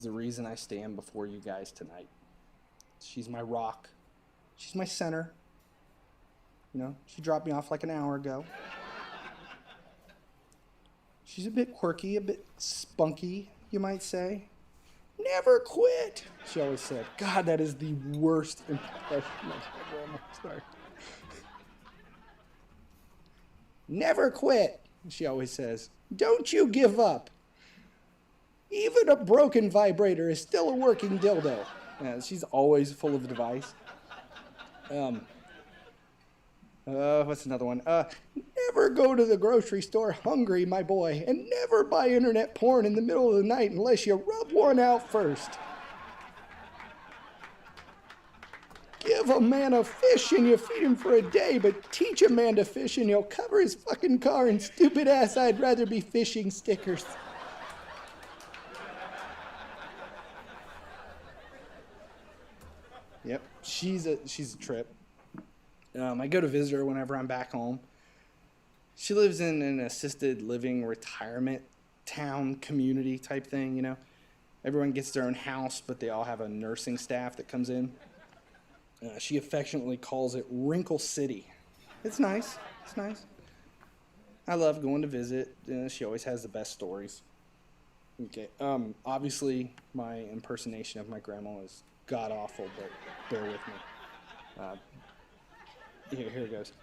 the reason I stand before you guys tonight. She's my rock. She's my center. You know, she dropped me off like an hour ago. She's a bit quirky, a bit spunky, you might say. Never quit, she always said. God, that is the worst impression of my grandma. Sorry. Never quit, she always says. Don't you give up. Even a broken vibrator is still a working dildo. Yeah, she's always full of advice. What's another one? Never go to the grocery store hungry, my boy, and never buy internet porn in the middle of the night unless you rub one out first. Give a man a fish and you feed him for a day, but teach a man to fish and you'll cover his fucking car in stupid ass I'd rather be fishing stickers. Yep, she's a trip. I go to visit her whenever I'm back home. She lives in an assisted living retirement town community type thing, you know. Everyone gets their own house, but they all have a nursing staff that comes in. She affectionately calls it Wrinkle City. It's nice. It's nice. I love going to visit. She always has the best stories. Okay. Obviously, my impersonation of my grandma is god-awful, but bear with me. Here it goes.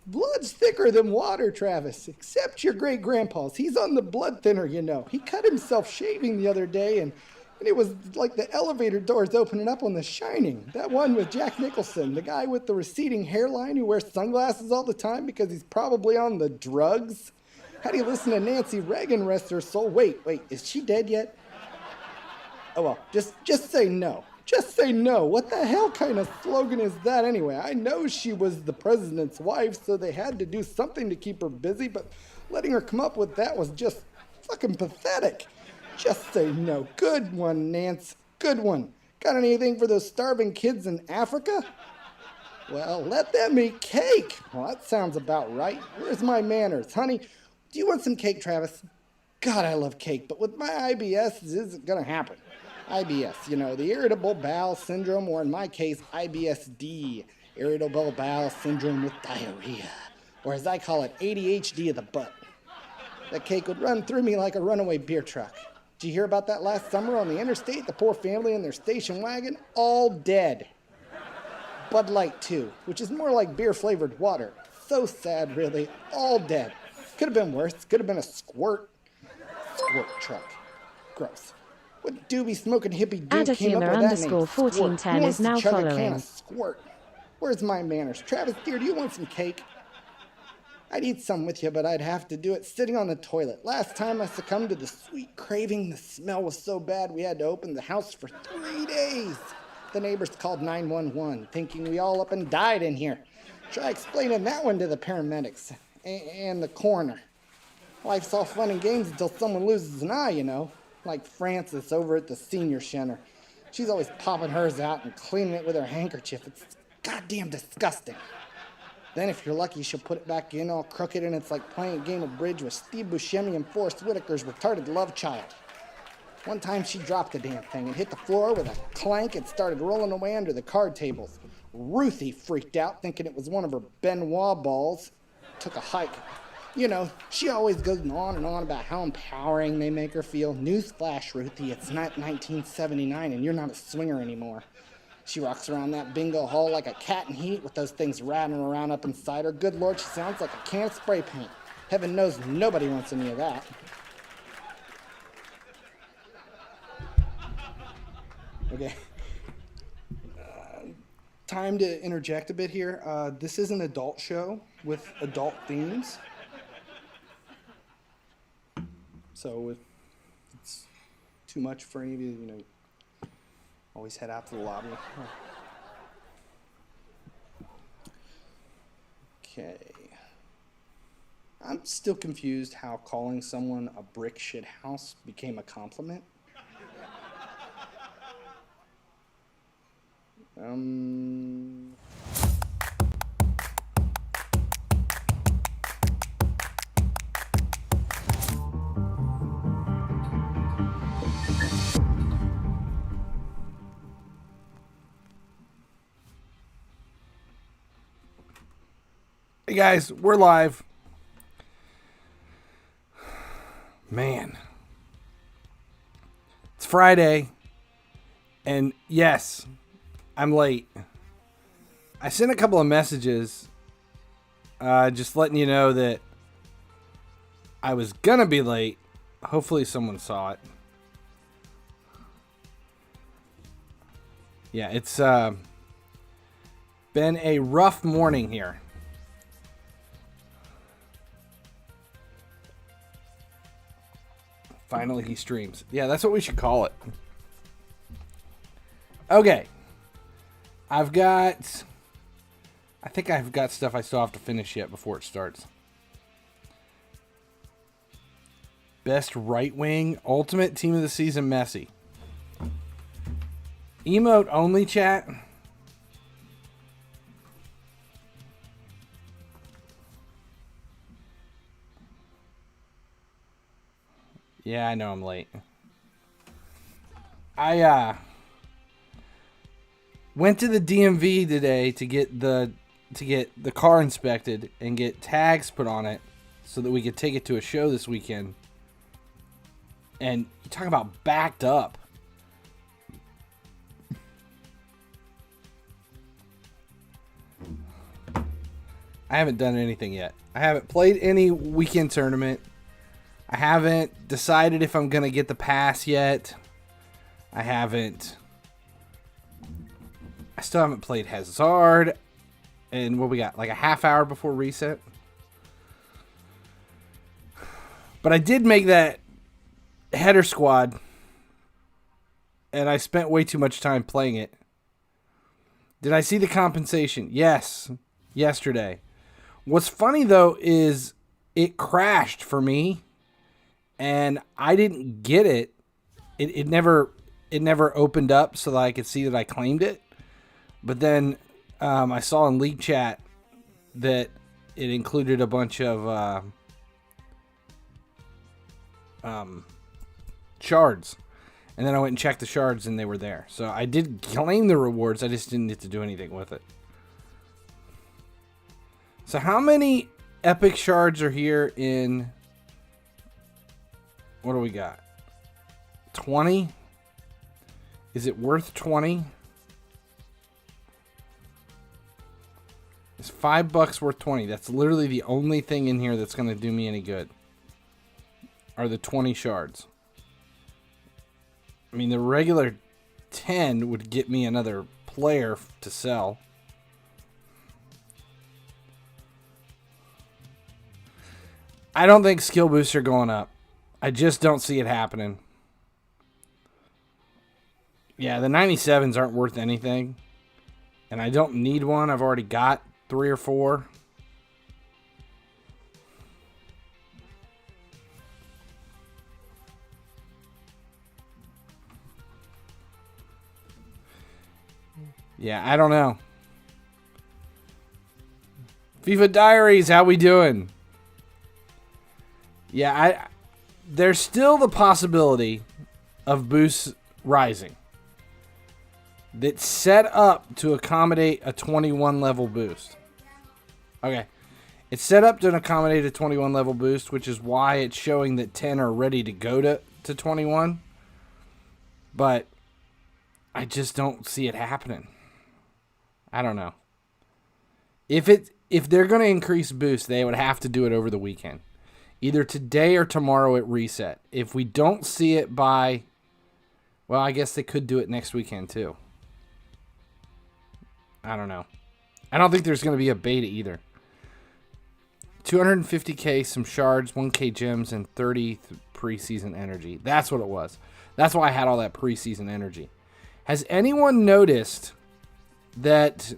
Blood's thicker than water, Travis, except your great-grandpa's. He's on the blood thinner, you know. He cut himself shaving the other day, and it was like the elevator doors opening up on The Shining. That one with Jack Nicholson, the guy with the receding hairline who wears sunglasses all the time because he's probably on the drugs. How do you listen to Nancy Reagan rest her soul? Wait, is she dead yet? Oh, well, just say no. Just say no. What the hell kind of slogan is that anyway? I know she was the president's wife, so they had to do something to keep her busy, but letting her come up with that was just fucking pathetic. Just say no. Good one, Nance. Good one. Got anything for those starving kids in Africa? Well, let them eat cake. Well, that sounds about right. Where's my manners? Honey, do you want some cake, Travis? God, I love cake, but with my IBS, this isn't going to happen. IBS, you know, the irritable bowel syndrome, or in my case, IBSD, irritable bowel syndrome with diarrhea, or as I call it, ADHD of the butt. That cake would run through me like a runaway beer truck. Did you hear about that last summer on the interstate? The poor family in their station wagon, all dead. Bud Light, too, which is more like beer-flavored water. So sad, really. All dead. Could have been worse. Could have been a squirt truck. Gross. What doobie smoking hippie dude came up with that name? _1410 is now following. Squirt. Where's my manners? Travis, dear, do you want some cake? I'd eat some with you, but I'd have to do it sitting on the toilet. Last time I succumbed to the sweet craving, the smell was so bad we had to open the house for 3 days. The neighbors called 911, thinking we all up and died in here. Try explaining that one to the paramedics and the coroner. Life's all fun and games until someone loses an eye, you know. Like Frances over at the senior center. She's always popping hers out and cleaning it with her handkerchief. It's goddamn disgusting. Then if you're lucky, she'll put it back in all crooked, and it's like playing a game of bridge with Steve Buscemi and Forrest Whitaker's retarded love child. One time she dropped the damn thing and hit the floor with a clank and started rolling away under the card tables. Ruthie freaked out, thinking it was one of her Benoit balls. Took a hike. You know, she always goes on and on about how empowering they make her feel. Newsflash, Ruthie, it's not 1979 and you're not a swinger anymore. She rocks around that bingo hall like a cat in heat with those things rattling around up inside her. Good Lord, she sounds like a can of spray paint. Heaven knows nobody wants any of that. Okay. Time to interject a bit here. This is an adult show with adult themes. So if it's too much for any of you, you know, always head out to the lobby. Okay. I'm still confused how calling someone a brick shit house became a compliment. guys, we're live. Man. It's Friday. And yes, I'm late. I sent a couple of messages just letting you know that I was going to be late. Hopefully someone saw it. Yeah, it's been a rough morning here. Finally, he streams. Yeah, that's what we should call it. Okay. I think I've got stuff I still have to finish yet before it starts. Best right wing, ultimate team of the season, Messi. Emote only, chat. Yeah, I know I'm late. I went to the DMV today to get the car inspected and get tags put on it so that we could take it to a show this weekend. And you talk about backed up. I haven't done anything yet. I haven't played any weekend tournament. I haven't decided if I'm going to get the pass yet. I still haven't played Hazard. And what we got? Like a half hour before reset. But I did make that header squad. And I spent way too much time playing it. Did I see the compensation? Yes. Yesterday. What's funny though is it crashed for me. And I didn't get it. It never opened up so that I could see that I claimed it. But then I saw in League Chat that it included a bunch of shards. And then I went and checked the shards and they were there. So I did claim the rewards. I just didn't get to do anything with it. So how many epic shards are here in... What do we got? 20? Is it worth 20? It's $5 worth 20. That's literally the only thing in here that's going to do me any good. Are the 20 shards. I mean, the regular 10 would get me another player to sell. I don't think skill boosts are going up. I just don't see it happening. Yeah, the 97s aren't worth anything. And I don't need one. I've already got 3 or 4. Yeah, I don't know. FIFA Diaries, how we doing? Yeah, there's still the possibility of boosts rising. That's set up to accommodate a 21 level boost. Okay. It's set up to accommodate a 21 level boost, which is why it's showing that 10 are ready to go to 21. But I just don't see it happening. I don't know. If they're going to increase boost, they would have to do it over the weekend. Either today or tomorrow at reset. If we don't see it by... Well, I guess they could do it next weekend too. I don't know. I don't think there's going to be a beta either. 250k, some shards, 1k gems, and 30 preseason energy. That's what it was. That's why I had all that preseason energy. Has anyone noticed that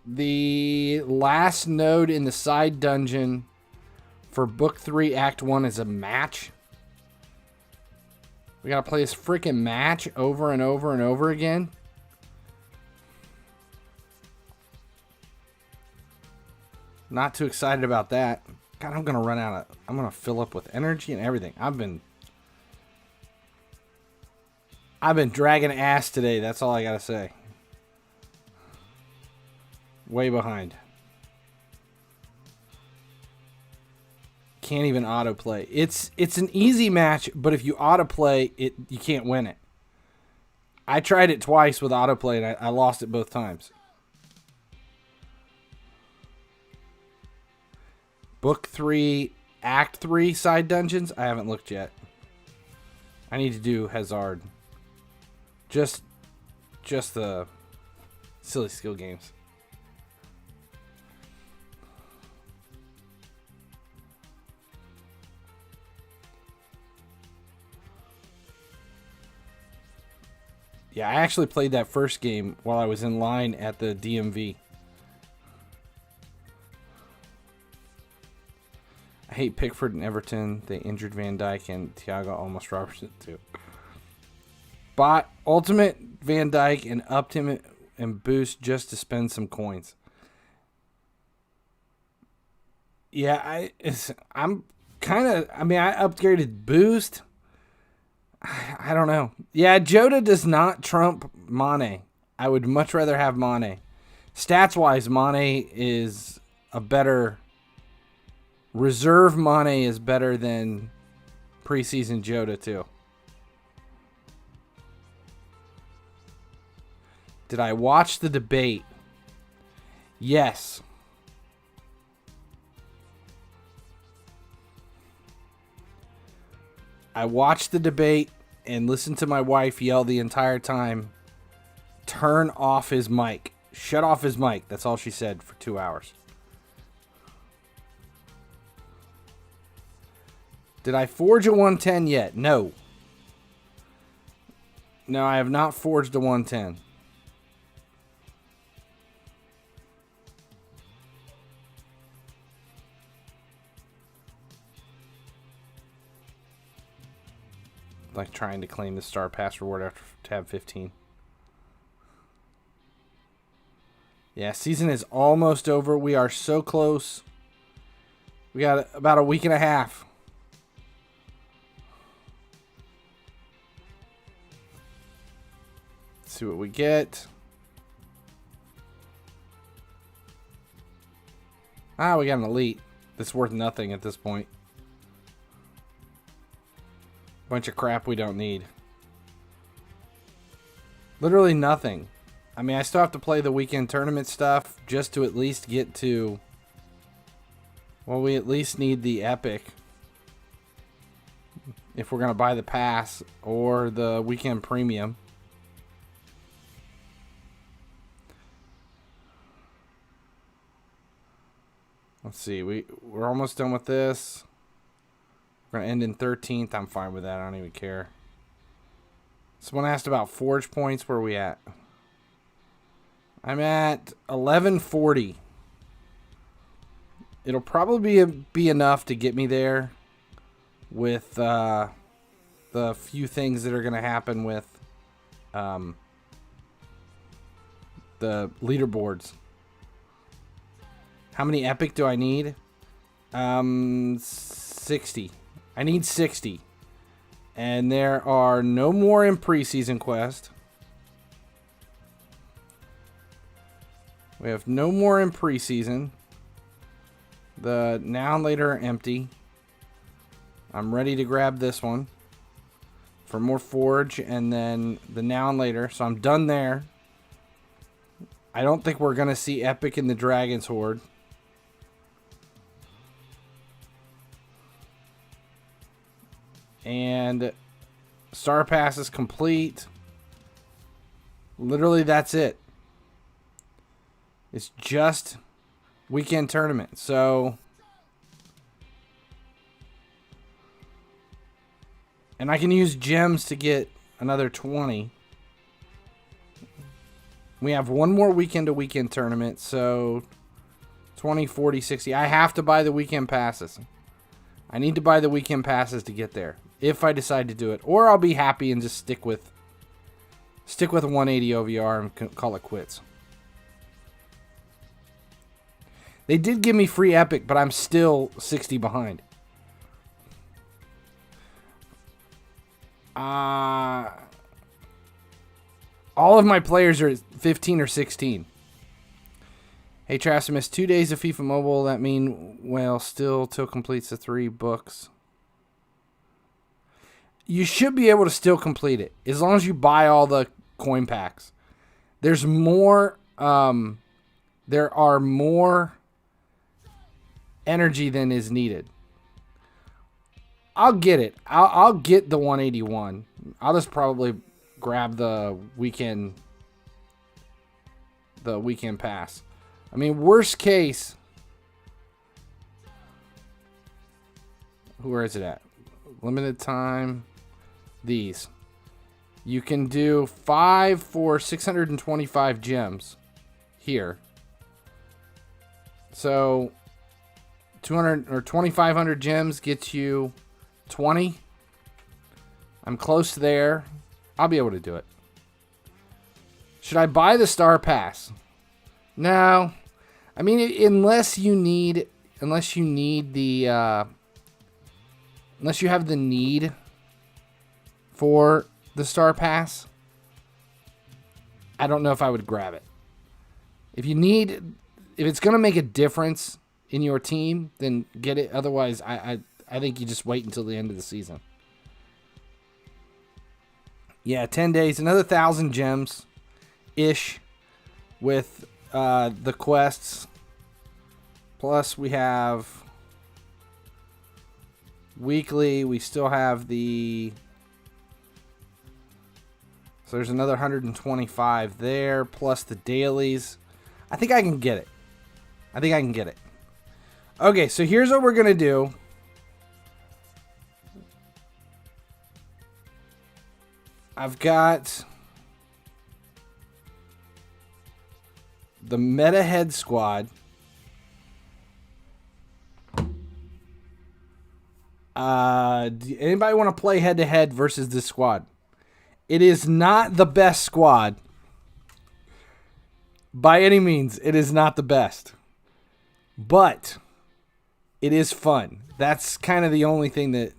the last node in the side dungeon for Book 3, Act 1 is a match? We gotta play this freaking match over and over and over again? Not too excited about that. God, I'm gonna run out of... I'm gonna fill up with energy and everything. I've been dragging ass today. That's all I gotta say. Way behind. can't even autoplay. It's an easy match, but if you autoplay it, you can't win it. I tried it twice with autoplay, and I lost it both times. Book 3, Act 3 side dungeons. I haven't looked yet. I need to do Hazard. Just the silly skill games. Yeah, I actually played that first game while I was in line at the DMV. I hate Pickford and Everton. They injured Van Dijk and Thiago almost Robertson too. Bought Ultimate Van Dijk and upped him and boost just to spend some coins. Yeah, I'm kind of. I mean, I upgraded boost. I don't know. Yeah, Jota does not trump Mane. I would much rather have Mane. Stats-wise, Mane is a better... Reserve Mane is better than preseason Jota, too. Did I watch the debate? Yes. I watched the debate and listened to my wife yell the entire time, turn off his mic. Shut off his mic. That's all she said for 2 hours. Did I forge a 110 yet? No. No, I have not forged a 110. Like trying to claim the Star Pass reward after tab 15. Yeah, season is almost over. We are so close. We got about a week and a half. Let's see what we get. Ah, we got an elite. That's worth nothing at this point. Bunch of crap we don't need. Literally nothing. I mean, I still have to play the weekend tournament stuff just to at least get to... Well, we at least need the epic. If we're going to buy the pass or the weekend premium. Let's see. We're almost done with this. We're going to end in 13th. I'm fine with that. I don't even care. Someone asked about forge points. Where are we at? I'm at 1140. It'll probably be enough to get me there with the few things that are going to happen with the leaderboards. How many epic do I need? 60. I need 60. And there are no more in preseason quest. We have no more in preseason. The now and later are empty. I'm ready to grab this one for more forge and then the now and later. So I'm done there. I don't think we're going to see epic in the Dragon's Horde. And Star Pass is complete. Literally, that's it. It's just weekend tournament. So, and I can use gems to get another 20. We have one more weekend to weekend tournament. So, 20, 40, 60. I have to buy the weekend passes. I need to buy the weekend passes to get there. If I decide to do it. Or I'll be happy and just stick with a 180 OVR and call it quits. They did give me free epic, but I'm still 60 behind. All of my players are 15 or 16. Hey, Travis, I missed 2 days of FIFA Mobile. That mean, well, still till completes the 3 books. You should be able to still complete it as long as you buy all the coin packs. There's more. There are more energy than is needed. I'll get it. I'll get the 181. I'll just probably grab the weekend pass. I mean, worst case. Where is it at? Limited time. These. You can do 5 for 625 gems here. So 200 or 2,500 gems gets you 20. I'm close there. I'll be able to do it. Should I buy the Star Pass? No. I mean, unless you have the need for the Star Pass, I don't know if I would grab it. If it's going to make a difference in your team, then get it. Otherwise, I think you just wait until the end of the season. Yeah, 10 days, another 1,000 gems-ish with the quests. Plus, we have weekly. We still have the... So there's another 125 there, plus the dailies. I think I can get it. Okay, so here's what we're going to do. I've got the meta head squad. Anybody want to play head-to-head versus this squad? It is not the best squad. By any means, it is not the best. But it is fun. That's kind of the only thing that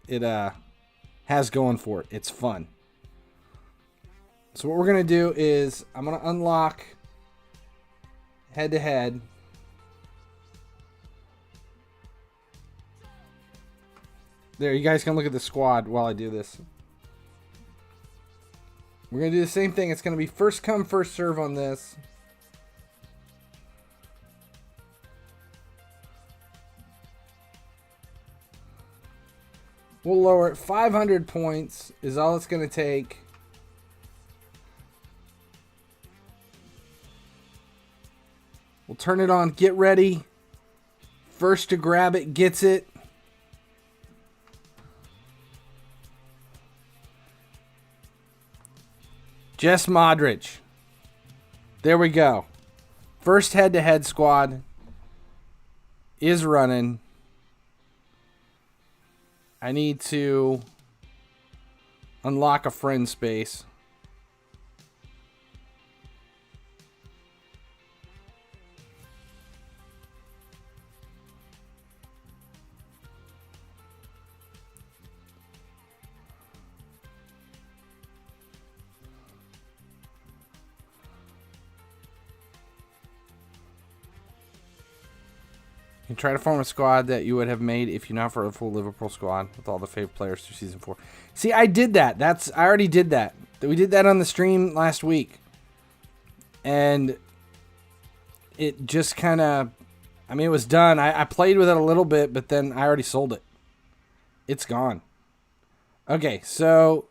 it has going for it. It's fun. So what we're going to do is I'm going to unlock head-to-head. There, you guys can look at the squad while I do this. We're going to do the same thing. It's going to be first come, first serve on this. We'll lower it. 500 points is all it's going to take. We'll turn it on. Get ready. First to grab it gets it. Jess Modric. There we go. First head-to-head squad is running. I need to unlock a friend space. You can try to form a squad that you would have made if you not for a full Liverpool squad with all the favorite players through season 4. See, I did that. I already did that. We did that on the stream last week. And it just kind of, I mean, it was done. I played with it a little bit, but then I already sold it. It's gone. Okay, so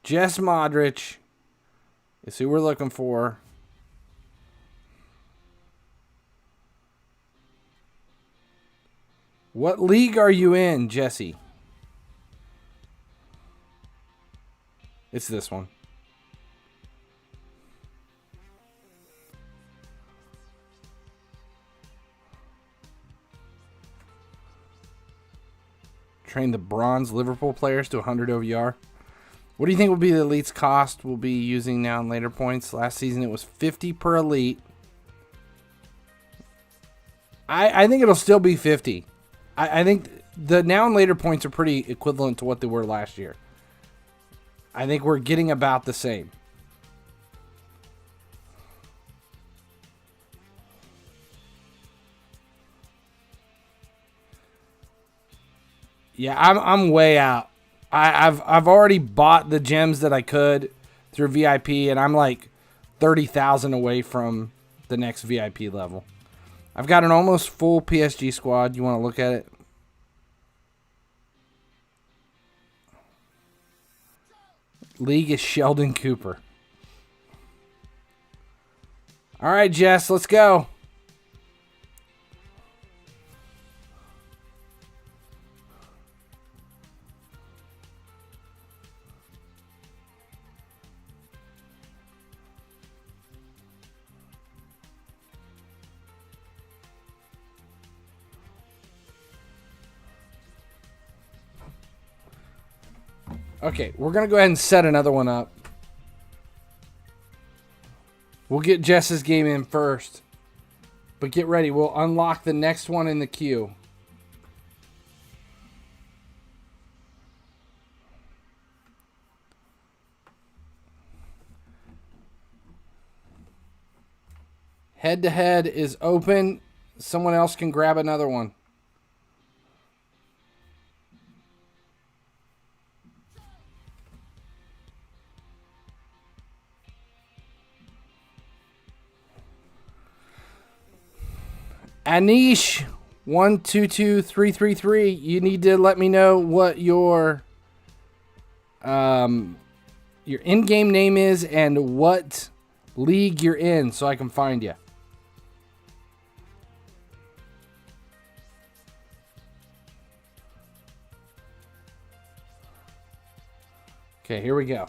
Jess Modric is who we're looking for. What league are you in, Jesse? It's this one. Train the bronze Liverpool players to 100 OVR. What do you think will be the elite's cost we'll be using now in later points? Last season it was 50 per elite. I think it'll still be 50. I think the now and later points are pretty equivalent to what they were last year. I think we're getting about the same. Yeah, I'm way out. I've already bought the gems that I could through VIP, and I'm like 30,000 away from the next VIP level. I've got an almost full PSG squad. You want to look at it? League is Sheldon Cooper. All right, Jess, let's go. Okay, we're going to go ahead and set another one up. We'll get Jess's game in first. But get ready. We'll unlock the next one in the queue. Head-to-head is open. Someone else can grab another one. Anish 122333, you need to let me know what your in-game name is and what league you're in so I can find you. Okay, here we go.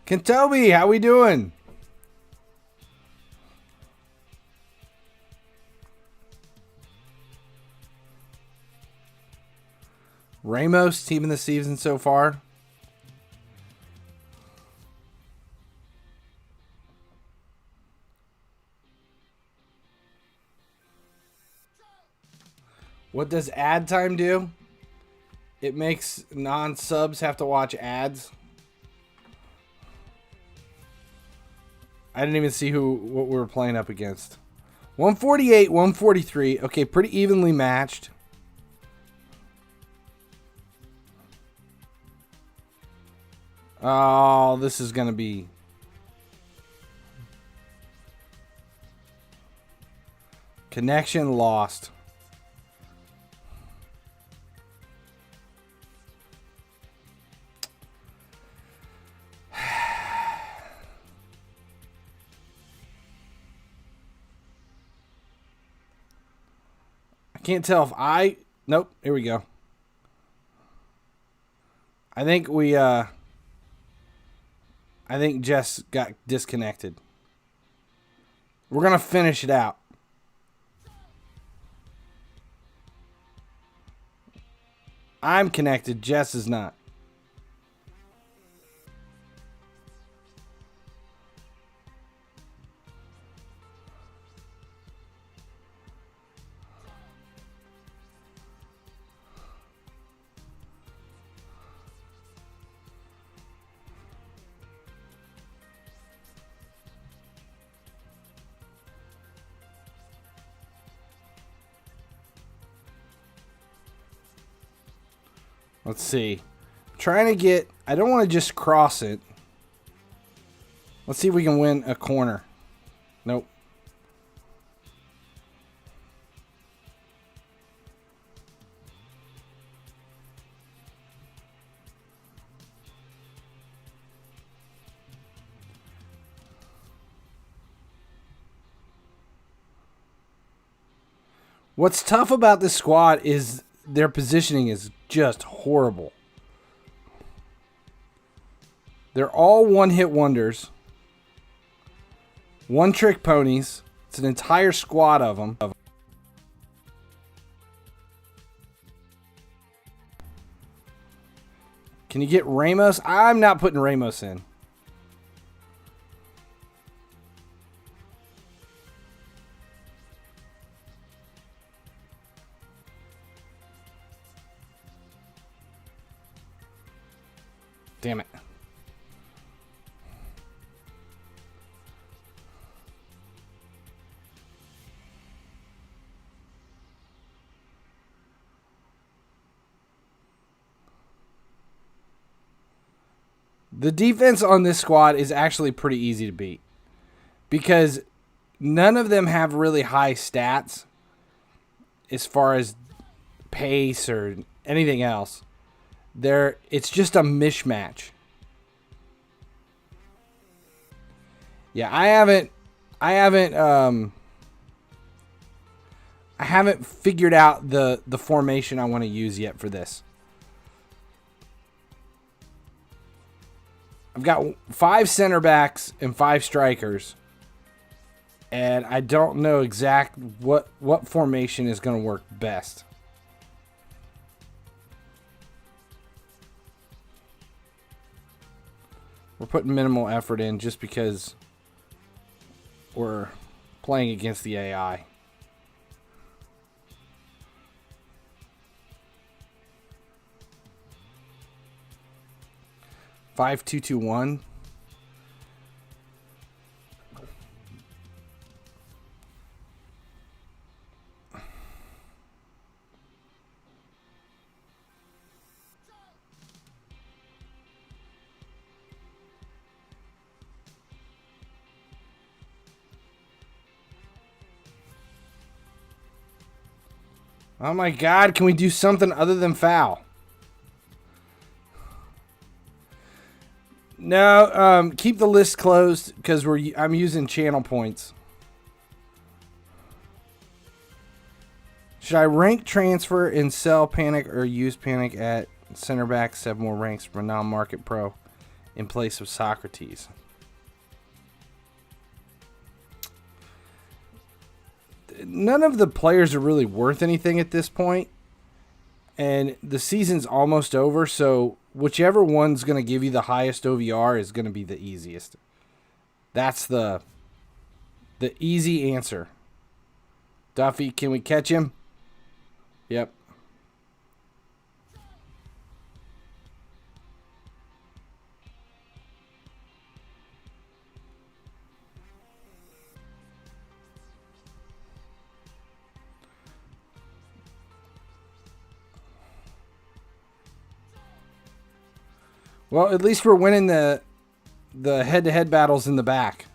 Kentobi, how we doing? Ramos, team of the season so far. What does ad time do? It makes non-subs have to watch ads. I didn't even see what we were playing up against. 148, 143. Okay, pretty evenly matched. Oh, this is going to be... Connection lost. I can't tell if I... Nope, here we go. I think Jess got disconnected. We're going to finish it out. I'm connected. Jess is not. Let's see. I'm trying to get... I don't want to just cross it. Let's see if we can win a corner. Nope. What's tough about this squad is their positioning is just horrible. They're all one-hit wonders. One-trick ponies. It's an entire squad of them. Can you get Ramos? I'm not putting Ramos in. Damn it. The defense on this squad is actually pretty easy to beat because none of them have really high stats as far as pace or anything else. It's just a mismatch. Yeah, I haven't figured out the formation I want to use yet for this. I've got 5 center backs and 5 strikers, and I don't know exact what formation is going to work best. We're putting minimal effort in just because we're playing against the AI. Five, 2-2-1. Oh my God, can we do something other than foul? No, keep the list closed because I'm using channel points. Should I rank transfer and sell Panic or use Panic at center back 7 more ranks for non-market pro in place of Socrates? None of the players are really worth anything at this point, and the season's almost over, so whichever one's going to give you the highest OVR is going to be the easiest. That's the easy answer. Duffy, can we catch him? Yep. Well, at least we're winning the head-to-head battles in the back.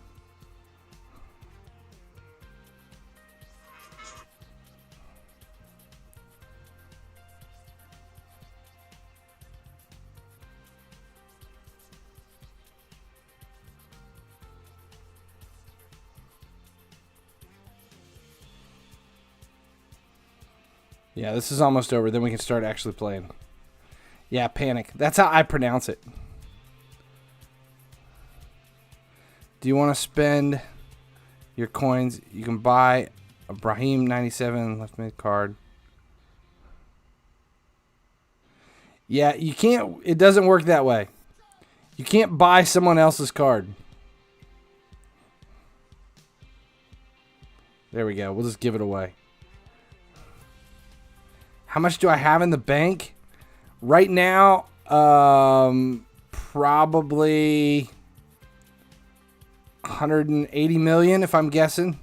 Yeah, this is almost over. Then we can start actually playing. Yeah, Panic. That's how I pronounce it. Do you want to spend your coins? You can buy a Brahim 97 left mid card. Yeah, you can't. It doesn't work that way. You can't buy someone else's card. There we go. We'll just give it away. How much do I have in the bank? Right now, probably 180 million, if I'm guessing.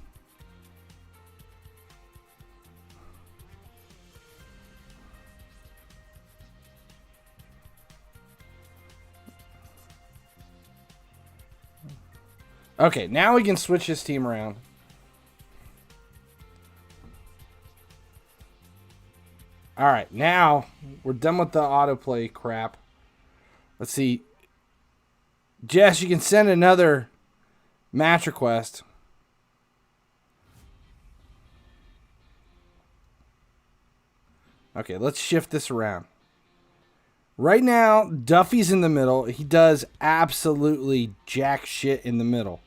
Okay, now we can switch this team around. All right, now we're done with the autoplay crap. Let's see. Jess, you can send another match request. Okay, let's shift this around. Right now, Duffy's in the middle. He does absolutely jack shit in the middle.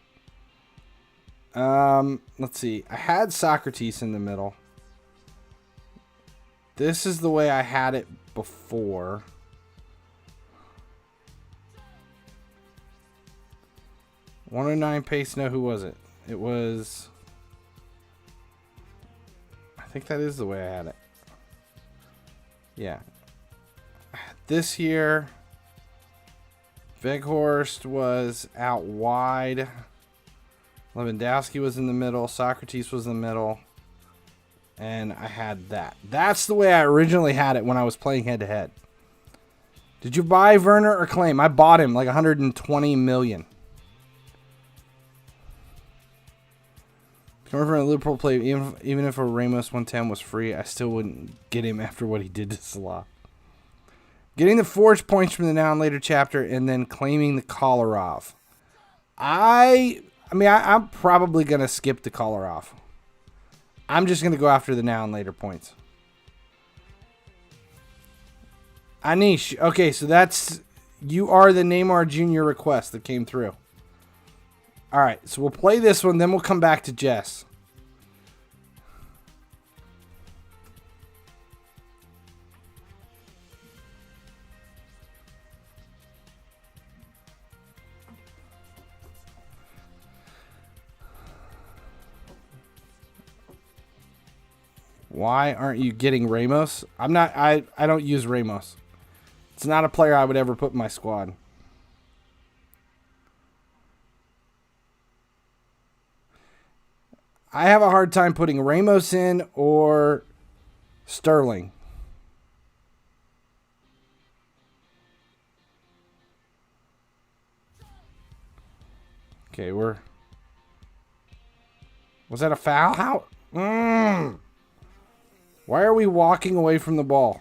Let's see. I had Socrates in the middle. This is the way I had it before. .109 pace. No, who was it? It was... I think that is the way I had it. Yeah. This here, Veghorst was out wide. Lewandowski was in the middle. Socrates was in the middle. And I had that. That's the way I originally had it when I was playing head-to-head. Did you buy Werner or claim? I bought him like 120 million. Coming from a Liverpool play, even if a Ramos 110 was free, I still wouldn't get him after what he did to Salah. Getting the forged points from the now and later chapter and then claiming the Kolarov. I'm probably going to skip the Kolarov. I'm just going to go after the now and later points. Anish. Okay, so that's... You are the Neymar Jr. request that came through. All right, so we'll play this one, then we'll come back to Jess. Why aren't you getting Ramos? I don't use Ramos. It's not a player I would ever put in my squad. I have a hard time putting Ramos in or Sterling. Okay, was that a foul? How? Why are we walking away from the ball?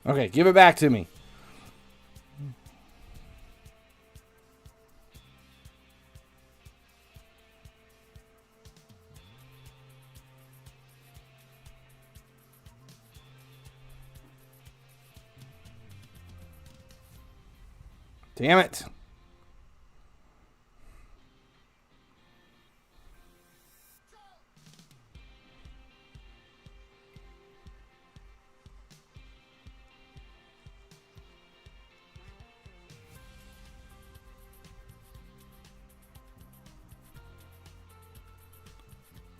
Okay, give it back to me. Damn it.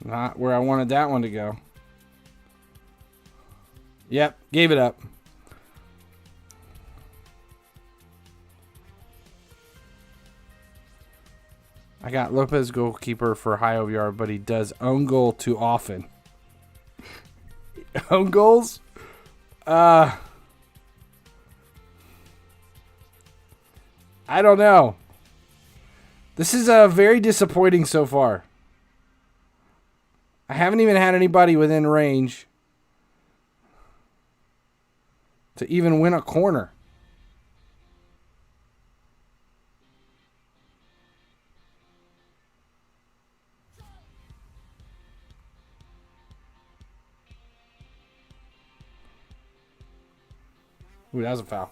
Not where I wanted that one to go. Yep, gave it up. I got Lopez goalkeeper for high OVR, but he does own goal too often. Own goals? I don't know. This is very disappointing so far. I haven't even had anybody within range to even win a corner. Ooh, that was a foul.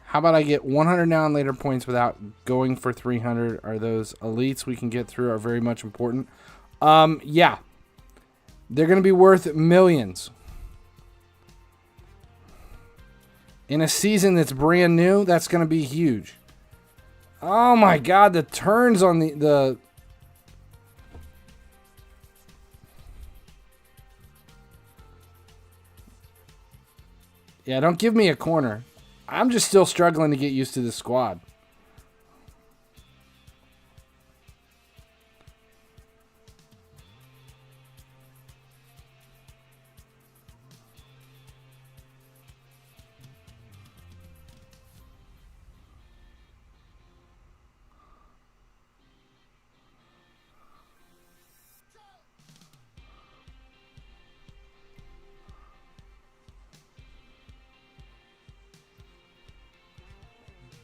How about I get 100 now and later points without going for 300? Are those elites we can get through are very much important? Yeah. They're going to be worth millions. In a season that's brand new, that's going to be huge. Oh my God, the turns on the Yeah, don't give me a corner. I'm just still struggling to get used to the squad.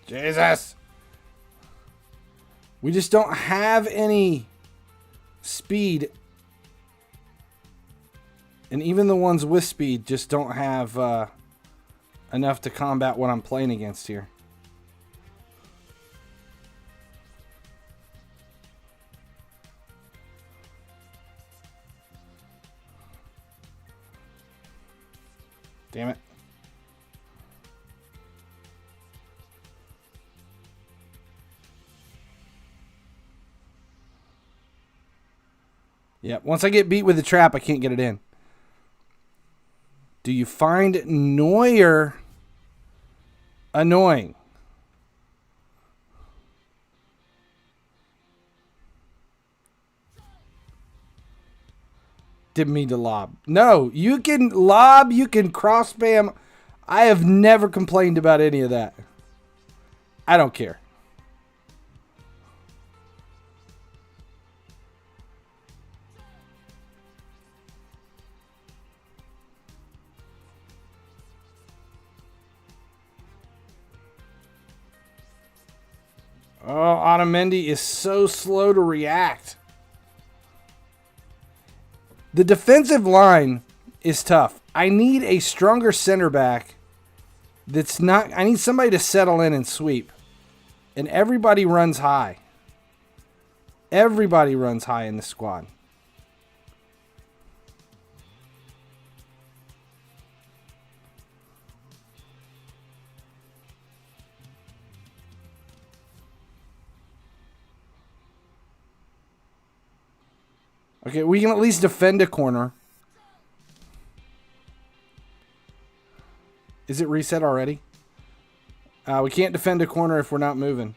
Jesus. We just don't have any speed. And even the ones with speed just don't have enough to combat what I'm playing against here. Damn it. Yep. Once I get beat with the trap, I can't get it in. Do you find Neuer annoying? Didn't mean to lob. No, you can lob, you can cross spam. I have never complained about any of that. I don't care. Oh, Otamendi is so slow to react. The defensive line is tough. I need a stronger center back that's not... I need somebody to settle in and sweep. And everybody runs high. Everybody runs high in the squad. Okay, we can at least defend a corner. Is it reset already? We can't defend a corner if we're not moving.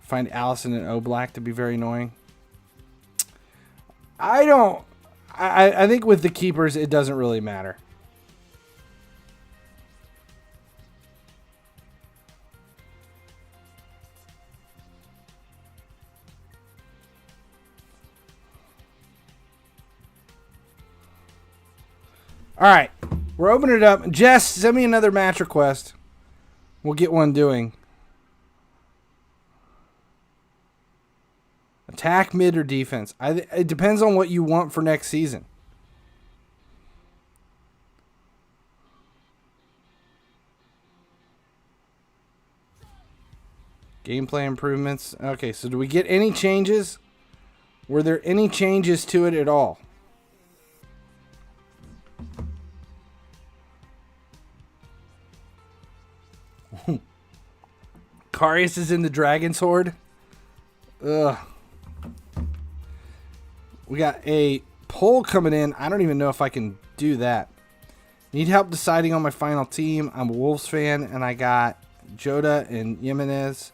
Find Allison and Oblak to be very annoying. I think with the keepers, it doesn't really matter. All right, we're opening it up. Jess, send me another match request. We'll get one doing. Attack, mid, or defense. It depends on what you want for next season. Gameplay improvements. Okay, so do we get any changes? Were there any changes to it at all? Karius is in the Dragon's Horde. Ugh. We got a poll coming in. I don't even know if I can do that. Need help deciding on my final team. I'm a Wolves fan, and I got Jota and Jimenez,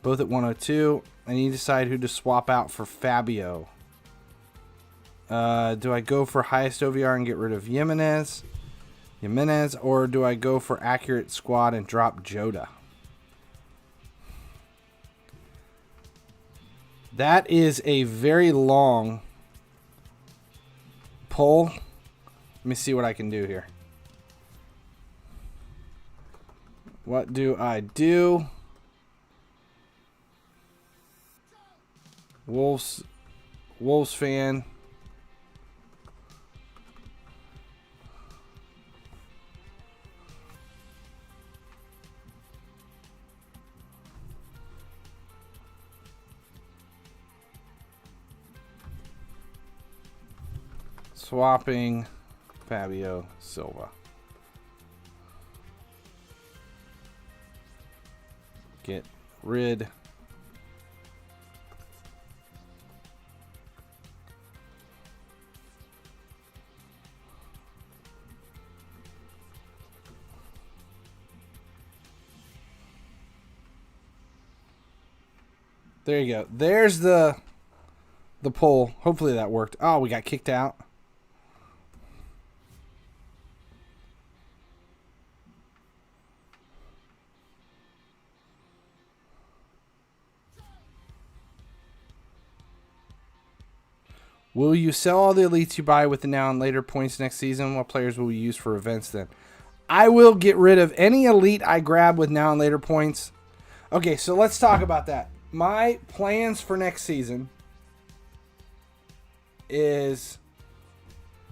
both at 102. I need to decide who to swap out for Fabio. Do I go for highest OVR and get rid of Jimenez, or do I go for accurate squad and drop Jota? That is a very long poll. Let me see what I can do here. What do I do? Wolves fan. Swapping Fabio Silva. Get rid. There you go. There's the poll. Hopefully that worked. Oh, we got kicked out. Will you sell all the elites you buy with the now and later points next season? What players will you use for events then? I will get rid of any elite I grab with now and later points. Okay, so let's talk about that. My plans for next season is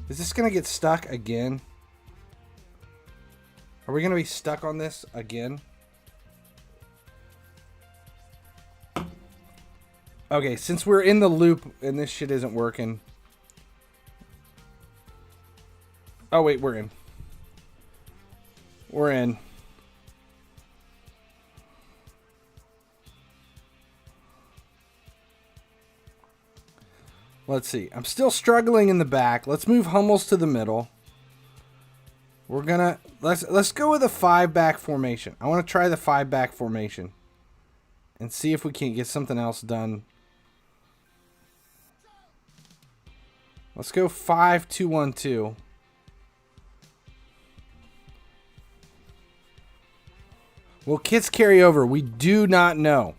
this going to get stuck again? Are we going to be stuck on this again? Okay, since we're in the loop and this shit isn't working. Oh, wait, we're in. We're in. Let's see. I'm still struggling in the back. Let's move Hummels to the middle. We're gonna let's go with a 5-back formation. I want to try the 5-back formation and see if we can't get something else done. Let's go 5-2-1-2. Will kits carry over? We do not know.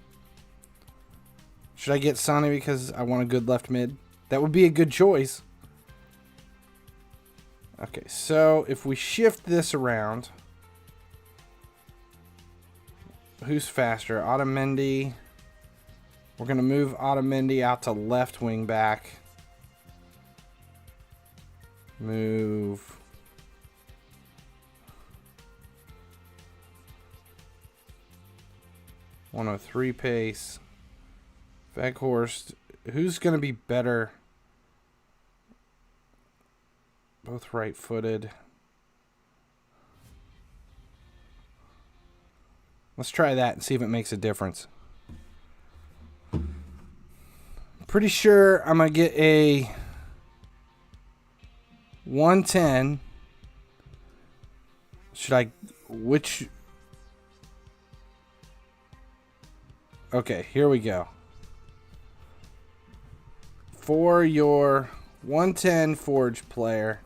Should I get Sonny because I want a good left mid? That would be a good choice. Okay, so if we shift this around, who's faster? Otamendi. We're going to move Otamendi out to left wing back. Move. .103 pace. Veghorst. Who's going to be better? Both right-footed. Let's try that and see if it makes a difference. Pretty sure I'm going to get a 110. Should I... Which... Okay, here we go. For your 110 Forge player,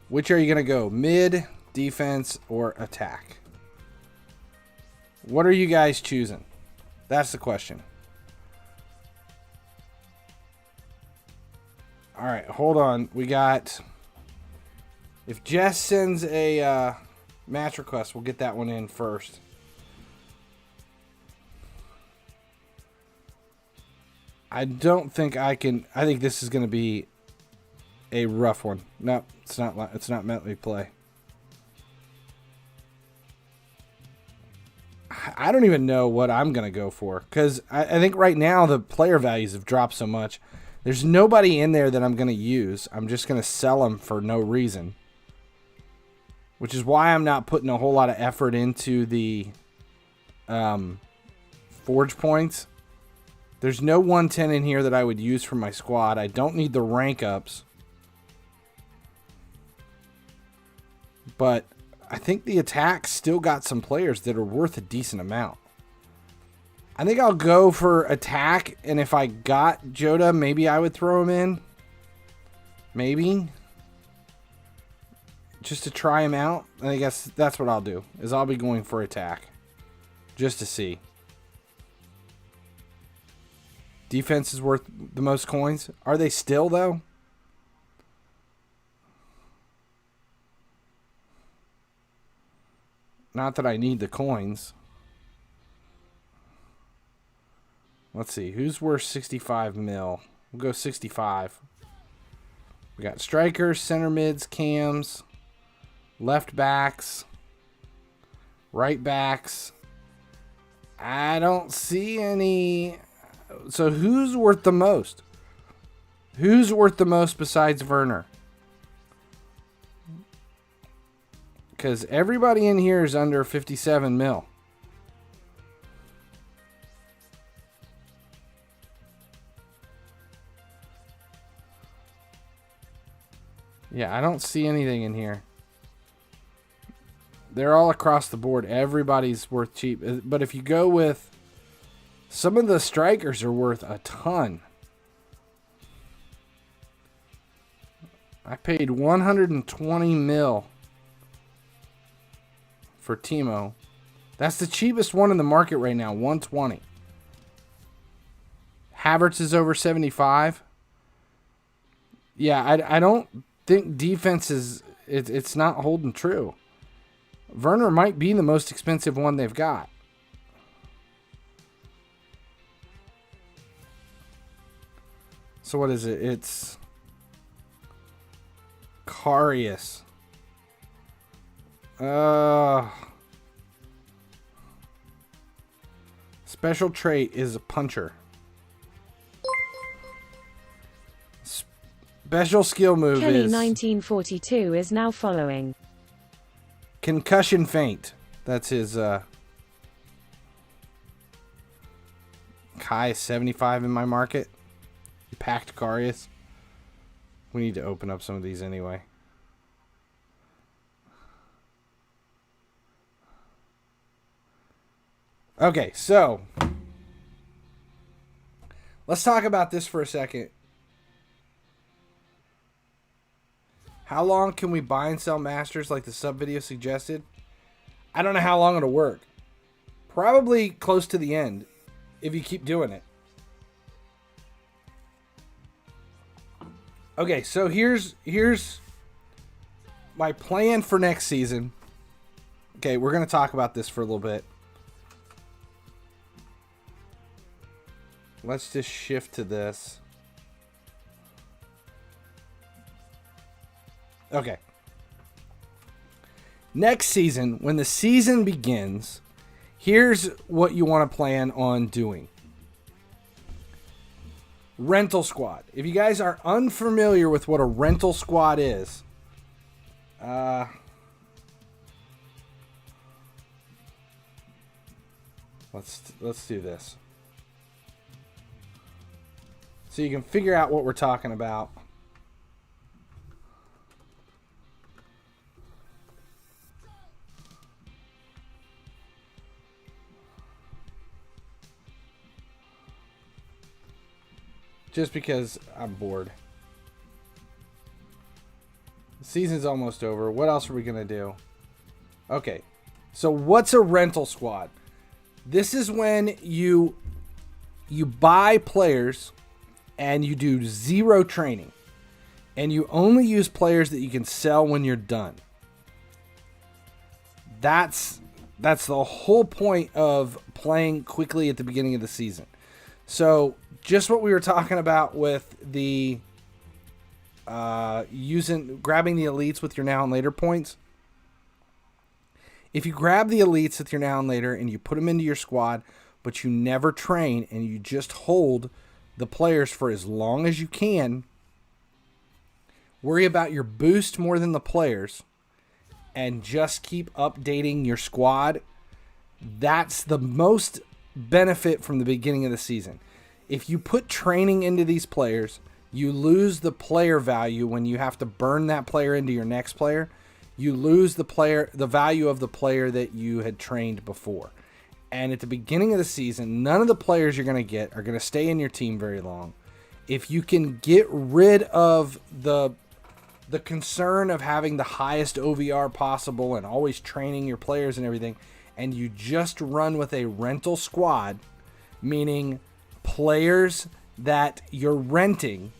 which are you going to go? Mid, defense, or attack? What are you guys choosing? That's the question. All right, hold on. We got... If Jess sends a match request, we'll get that one in first. I don't think I can... I think this is going to be a rough one. No, it's not. It's not meant to be play. I don't even know what I'm going to go for. Because I think right now the player values have dropped so much. There's nobody in there that I'm going to use. I'm just going to sell them for no reason. Which is why I'm not putting a whole lot of effort into the Forge points. There's no 110 in here that I would use for my squad. I don't need the rank ups. But I think the attack still got some players that are worth a decent amount. I think I'll go for attack, and if I got Jota, maybe I would throw him in. Maybe. Just to try him out. I guess that's what I'll do, is I'll be going for attack. Just to see. Defense is worth the most coins. Are they still, though? Not that I need the coins. Let's see. Who's worth 65 mil? We'll go 65. We got strikers, center mids, cams, left backs, right backs. I don't see any... So who's worth the most? Who's worth the most besides Werner? Because everybody in here is under 57 mil. Yeah, I don't see anything in here. They're all across the board. Everybody's worth cheap. But if you go with... Some of the strikers are worth a ton. I paid 120 mil for Timo. That's the cheapest one in the market right now, 120. Havertz is over 75. Yeah, I don't think defense is... It's not holding true. Werner might be the most expensive one they've got. So what is it? It's Karius. Special trait is a puncher. Special skill move Kelly is 1942 is now following. Concussion feint. That's his Kai is 75 in my market. packed Carius. We need to open up some of these anyway. Okay, so let's talk about this for a second. How long can we buy and sell masters like the sub video suggested? I don't know how long it'll work. Probably close to the end if you keep doing it. Okay, so here's my plan for next season. Okay, we're going to talk about this for a little bit. Let's just shift to this. Okay. Next season, when the season begins, here's what you want to plan on doing. Rental squad. If you guys are unfamiliar with what a rental squad is, let's do this. So you can figure out what we're talking about. Just because I'm bored. The season's almost over. What else are we going to do? Okay. So what's a rental squad? This is when you buy players and you do 0 training. And you only use players that you can sell when you're done. That's the whole point of playing quickly at the beginning of the season. So just what we were talking about with the grabbing the elites with your now and later points. If you grab the elites with your now and later and you put them into your squad, but you never train and you just hold the players for as long as you can, worry about your boost more than the players, and just keep updating your squad, that's the most benefit from the beginning of the season. If you put training into these players, you lose the player value when you have to burn that player into your next player. You lose the value of the player that you had trained before. And at the beginning of the season, none of the players you're going to get are going to stay in your team very long. If you can get rid of the concern of having the highest OVR possible and always training your players and everything, and you just run with a rental squad, meaning players that you're renting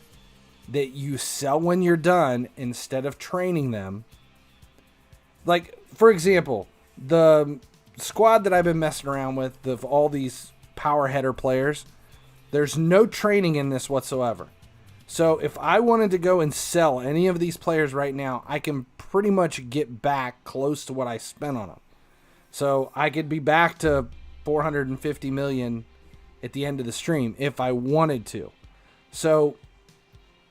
that you sell when you're done instead of training them. Like, for example, the squad that I've been messing around with, of all these power header players, there's no training in this whatsoever. So if I wanted to go and sell any of these players right now, I can pretty much get back close to what I spent on them. So I could be back to 450 million at the end of the stream if I wanted to. So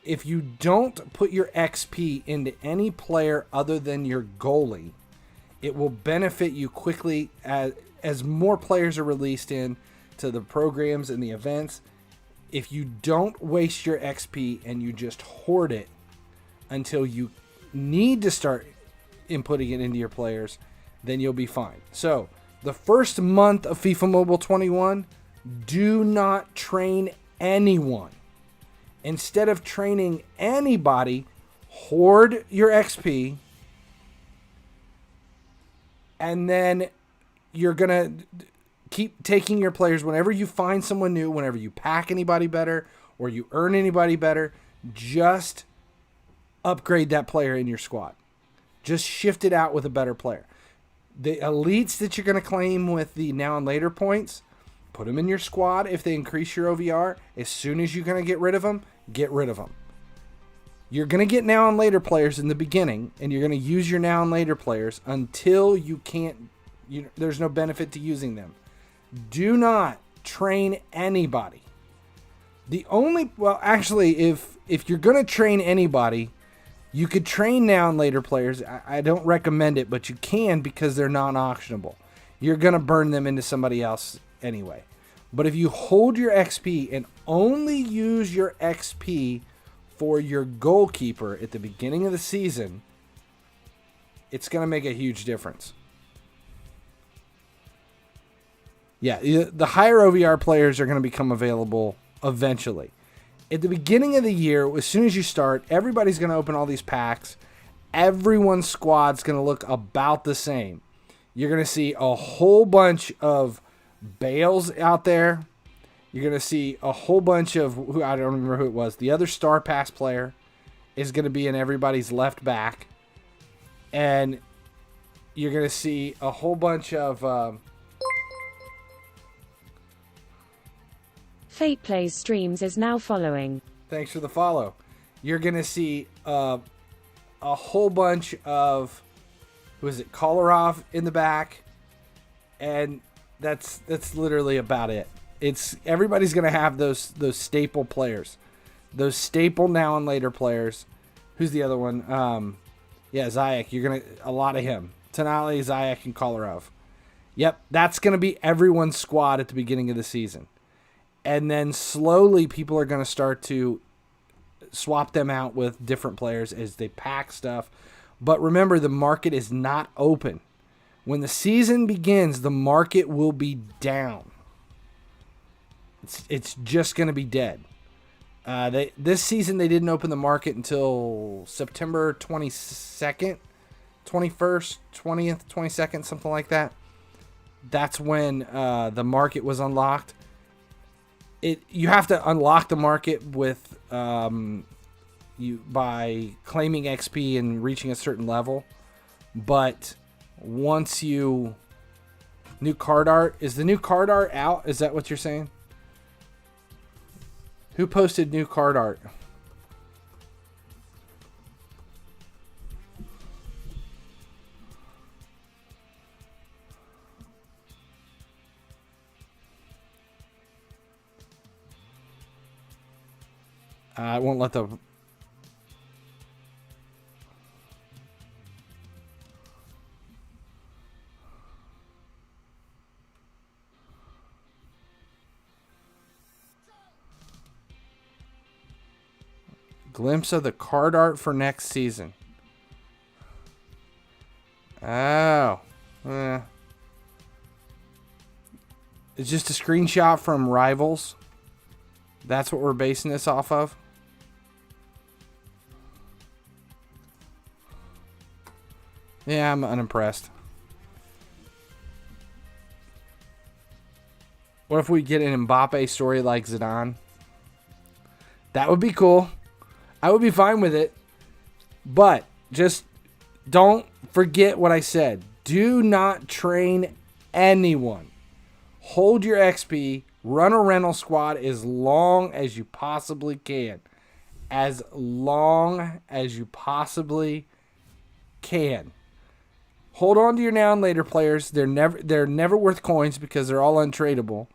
if you don't put your XP into any player other than your goalie, it will benefit you quickly as more players are released in to the programs and the events. If you don't waste your XP and you just hoard it until you need to start inputting it into your players, then you'll be fine. So the first month of FIFA Mobile 21, do not train anyone. Instead of training anybody, hoard your XP, and then you're going to keep taking your players whenever you find someone new, whenever you pack anybody better or you earn anybody better, just upgrade that player in your squad. Just shift it out with a better player. The elites that you're going to claim with the now and later points, put them in your squad if they increase your OVR. As soon as you're going to get rid of them, get rid of them. You're going to get now and later players in the beginning, and you're going to use your now and later players until you can't, there's no benefit to using them. Do not train anybody. Actually, if you're going to train anybody, you could train now and later players. I don't recommend it, but you can because they're non-auctionable. You're going to burn them into somebody else anyway. But if you hold your XP and only use your XP for your goalkeeper at the beginning of the season, it's going to make a huge difference. Yeah, the higher OVR players are going to become available eventually. At the beginning of the year, as soon as you start, everybody's going to open all these packs. Everyone's squad's going to look about the same. You're going to see a whole bunch of Bales out there. You're going to see a whole bunch of, who I don't remember who it was, the other Star Pass player is going to be in everybody's left back. And you're going to see a whole bunch of... Fate Plays Streams is now following. Thanks for the follow. You're going to see a whole bunch of, who is it, Kolarov in the back. And that's literally about it. It's everybody's going to have those staple players. Those staple now and later players. Who's the other one? Yeah, Ziyech. You're going to, a lot of him. Tonali, Ziyech, and Kolarov. Yep, that's going to be everyone's squad at the beginning of the season. And then slowly people are going to start to swap them out with different players as they pack stuff. But remember, the market is not open. When the season begins, the market will be down. It's just going to be dead. This season, they didn't open the market until September 22nd, 21st, 20th, 22nd, something like that. That's when the market was unlocked. You have to unlock the market with by claiming XP and reaching a certain level. But once you... New card art. Is the new card art out? Is that what you're saying? Who posted new card art? I won't let the... Glimpse of the card art for next season. Oh. It's just a screenshot from Rivals. That's what we're basing this off of. Yeah, I'm unimpressed. What if we get an Mbappe story like Zidane? That would be cool. I would be fine with it. But just don't forget what I said. Do not train anyone. Hold your XP. Run a rental squad as long as you possibly can. As long as you possibly can. Hold on to your now and later players. They're never worth coins because they're all untradeable.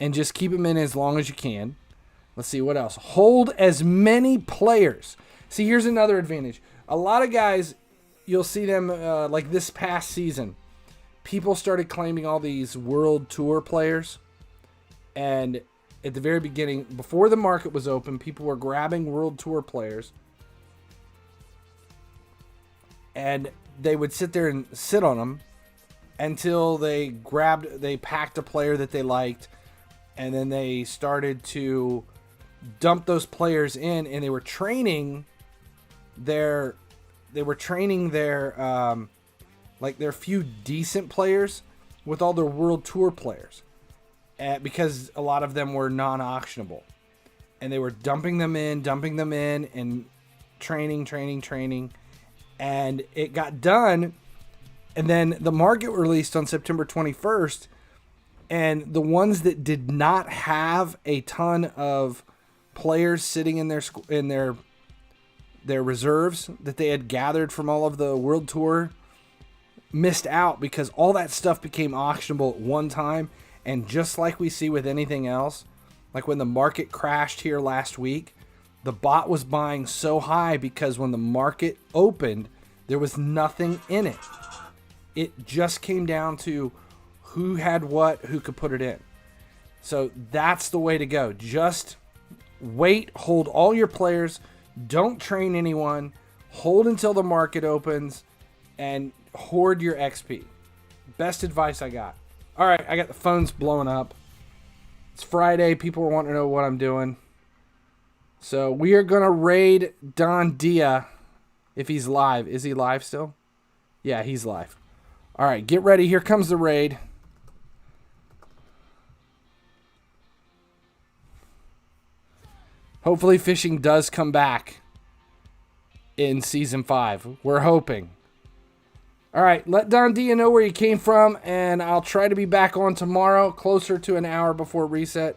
And just keep them in as long as you can. Let's see, what else? Hold as many players. See, here's another advantage. A lot of guys, you'll see them like this past season. People started claiming all these World Tour players. And at the very beginning, before the market was open, people were grabbing World Tour players. And they would sit there and sit on them until they packed a player that they liked. And then they started to dump those players in, and they were training their like their few decent players with all their World Tour players, because a lot of them were non-auctionable, and they were dumping them in, and training, and it got done, and then the market released on September 21st, and the ones that did not have a ton of players sitting in their reserves that they had gathered from all of the World Tour missed out, because all that stuff became auctionable at one time. And just like we see with anything else, like when the market crashed here last week, the bot was buying so high because when the market opened, there was nothing in it. It just came down to who had what, who could put it in. So that's the way to go. Just wait, hold all your players, don't train anyone, hold until the market opens, and hoard your XP. Best advice I got. All right, I got the phones blowing up. It's Friday. People are wanting to know what I'm doing. So we are going to raid Don Dia if he's live. Is he live still? Yeah, he's live. All right, get ready. Here comes the raid. Hopefully fishing does come back in Season 5. We're hoping. All right, let Don Dia know where you came from, and I'll try to be back on tomorrow, closer to an hour before reset.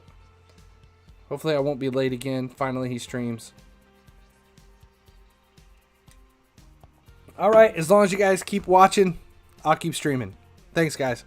Hopefully I won't be late again. Finally, he streams. All right, as long as you guys keep watching, I'll keep streaming. Thanks, guys.